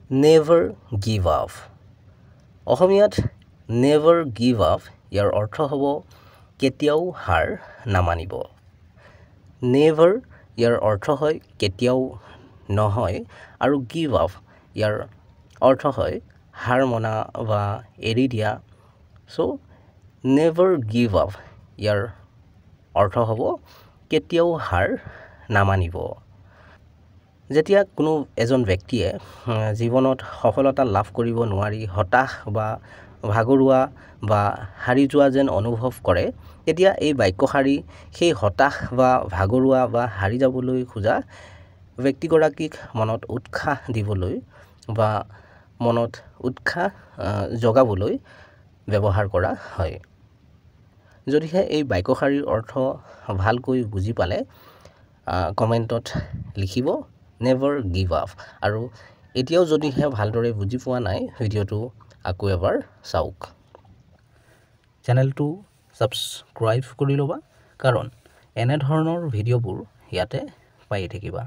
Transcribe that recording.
never give up অসমীয়াত never give up ইয়াৰ অৰ্থ হ'ব কেতিয়াও হাৰ নামানিব নেভাৰ ইয়াৰ অৰ্থ হয় কেতিয়াও নহয় আৰু গিভ আপ ইয়াৰ অৰ্থ হয় হাৰ মনা বা এৰি দিয়া সো নেভাৰ গিভ আপ ইয়াৰ অৰ্থ হ'ব কেতিয়াও হাৰ নামানিব যেতিয়া কোনো এজন ব্যক্তিয়ে জীৱনত সফলতা লাভ কৰিব নোৱাৰি হতাশ বা ভাগৰুৱা বা হাৰি যোৱা যেন অনুভৱ কৰে তেতিয়া এই বাক্যশাৰী সেই হতাশ বা ভাগৰুৱা বা হাৰি যাবলৈ খোজা ব্যক্তিগৰাকীক মনত উৎসাহ দিবলৈ বা মনত উৎসাহ জগাবলৈ ব্যৱহাৰ কৰা হয় যদিহে এই বাক্যশাৰীৰ অৰ্থ ভালকৈ বুজি পালে কমেণ্টত লিখিব নেভাৰ গিভ আপ আৰু এতিয়াও যদিহে ভালদৰে বুজি পোৱা নাই ভিডিঅ'টো আকৌ এবাৰ চাওক চেনেলটো ছাবস্ক্ৰাইব কৰি ল'বা কাৰণ এনেধৰণৰ ভিডিঅ'বোৰ ইয়াতে পাই থাকিবা